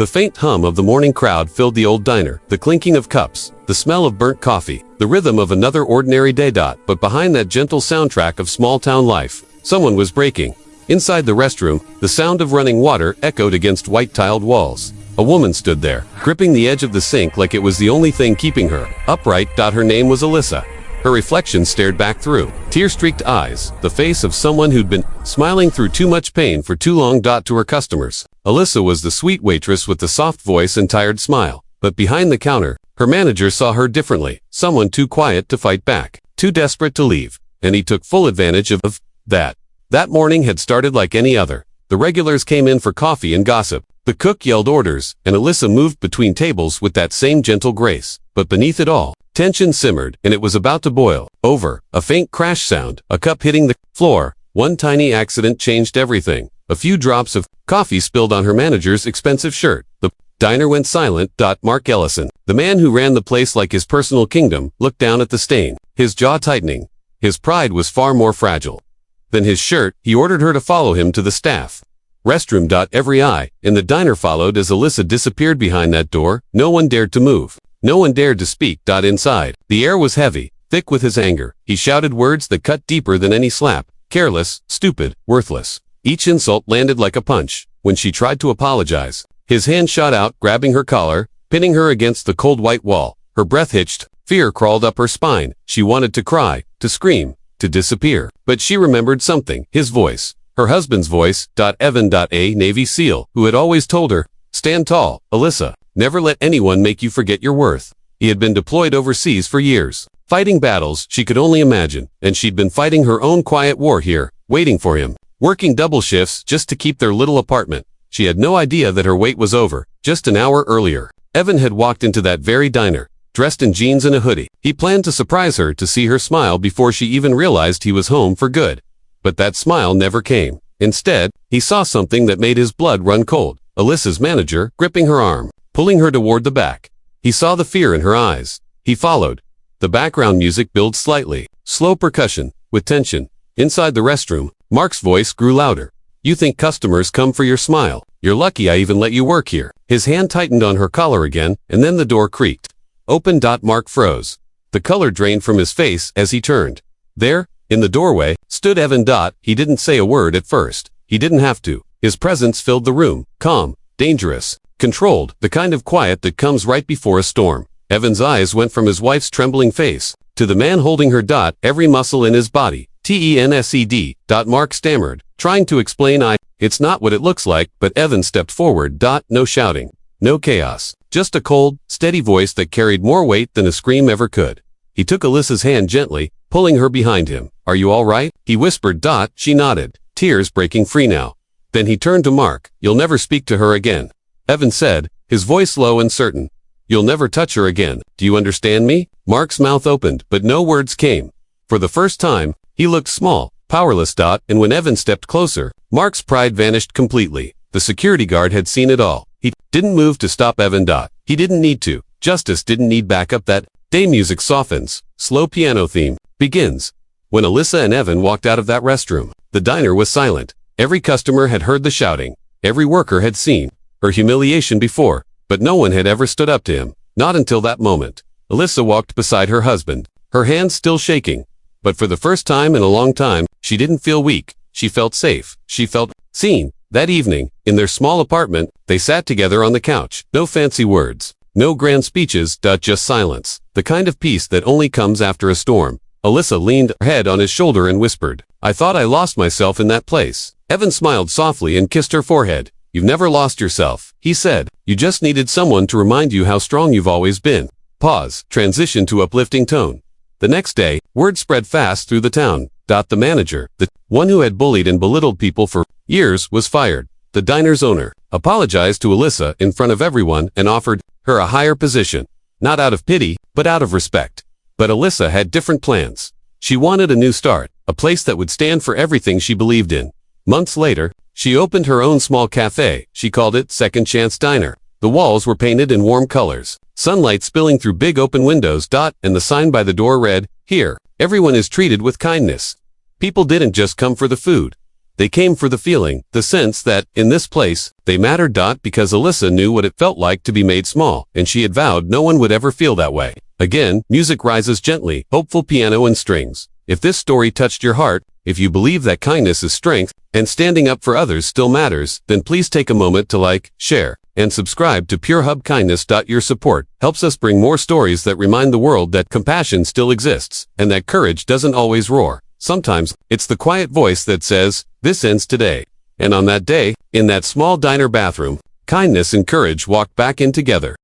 The faint hum of the morning crowd filled the old diner, the clinking of cups, the smell of burnt coffee, the rhythm of another ordinary day. But behind that gentle soundtrack of small-town life, someone was breaking. Inside the restroom, the sound of running water echoed against white-tiled walls. A woman stood there, gripping the edge of the sink like it was the only thing keeping her upright. Her name was Alyssa. Her reflection stared back through tear-streaked eyes, the face of someone who'd been smiling through too much pain for too long. To her customers, Alyssa was the sweet waitress with the soft voice and tired smile. But behind the counter, her manager saw her differently, someone too quiet to fight back, too desperate to leave, and he took full advantage of that. That morning had started like any other. The regulars came in for coffee and gossip. The cook yelled orders, and Alyssa moved between tables with that same gentle grace. But beneath it all, tension simmered, and it was about to boil over. A faint crash sound, a cup hitting the floor. One tiny accident changed everything. A few drops of coffee spilled on her manager's expensive shirt. The diner went silent. Mark Ellison, the man who ran the place like his personal kingdom, looked down at the stain, his jaw tightening. His pride was far more fragile than his shirt. He ordered her to follow him to the staff restroom. Every eye in the diner followed as Alyssa disappeared behind that door. No one dared to move. No one dared to speak. Inside, the air was heavy, thick with his anger. He shouted words that cut deeper than any slap. Careless, stupid, worthless. Each insult landed like a punch. When she tried to apologize, his hand shot out, grabbing her collar, pinning her against the cold white wall. Her breath hitched. Fear crawled up her spine. She wanted to cry, to scream, to disappear. But she remembered something. His voice. Her husband's voice. Evan, a Navy SEAL, who had always told her, "Stand tall, Alyssa. Never let anyone make you forget your worth." He had been deployed overseas for years, fighting battles she could only imagine, and she'd been fighting her own quiet war here, waiting for him, working double shifts just to keep their little apartment. She had no idea that her wait was over. Just an hour earlier, Evan had walked into that very diner, dressed in jeans and a hoodie. He planned to surprise her, to see her smile before she even realized he was home for good. But that smile never came. Instead, he saw something that made his blood run cold. Alyssa's manager, gripping her arm, pulling her toward the back. He saw the fear in her eyes. He followed. The background music built slightly, slow percussion, with tension. Inside the restroom, Mark's voice grew louder. "You think customers come for your smile? You're lucky I even let you work here." His hand tightened on her collar again, and then the door creaked. Open. Mark froze. The color drained from his face as he turned. There, in the doorway, stood Evan. He didn't say a word at first. He didn't have to. His presence filled the room, calm, dangerous, controlled, the kind of quiet that comes right before a storm. Evan's eyes went from his wife's trembling face to the man holding her. Every muscle in his body. Tensed. Mark stammered, trying to explain. It's not what it looks like, but Evan stepped forward. No shouting, no chaos, just a cold, steady voice that carried more weight than a scream ever could. He took Alyssa's hand gently, pulling her behind him. "Are you all right?" he whispered. She nodded, tears breaking free now. Then he turned to Mark. "You'll never speak to her again," Evan said, his voice low and certain. "You'll never touch her again. Do you understand me?" Mark's mouth opened, but no words came. For the first time, he looked small, powerless. And when Evan stepped closer, Mark's pride vanished completely. The security guard had seen it all. He didn't move to stop Evan. He didn't need to. Justice didn't need backup. That day music softens. Slow piano theme begins. When Alyssa and Evan walked out of that restroom, the diner was silent. Every customer had heard the shouting. Every worker had seen her humiliation before, but no one had ever stood up to him. Not until that moment. Alyssa walked beside her husband, her hands still shaking. But for the first time in a long time, she didn't feel weak. She felt safe. She felt seen. That evening, in their small apartment, they sat together on the couch. No fancy words. No grand speeches. Just silence. The kind of peace that only comes after a storm. Alyssa leaned her head on his shoulder and whispered, "I thought I lost myself in that place." Evan smiled softly and kissed her forehead. "You've never lost yourself," he said. "You just needed someone to remind you how strong you've always been." Pause. Transition to uplifting tone. The next day, word spread fast through the town. The manager, the one who had bullied and belittled people for years, was fired. The diner's owner apologized to Alyssa in front of everyone and offered her a higher position. Not out of pity, but out of respect. But Alyssa had different plans. She wanted a new start, a place that would stand for everything she believed in. Months later, she opened her own small cafe. She called it Second Chance Diner. The walls were painted in warm colors, sunlight spilling through big open windows. And the sign by the door read, "Here, everyone is treated with kindness." People didn't just come for the food. They came for the feeling, the sense that, in this place, they mattered. Because Alyssa knew what it felt like to be made small, and she had vowed no one would ever feel that way. Again, music rises gently, hopeful piano and strings. If this story touched your heart, if you believe that kindness is strength, and standing up for others still matters, then please take a moment to like, share, and subscribe to Pure Hub Kindness. Your support helps us bring more stories that remind the world that compassion still exists, and that courage doesn't always roar. Sometimes, it's the quiet voice that says, "This ends today." And on that day, in that small diner bathroom, kindness and courage walked back in together.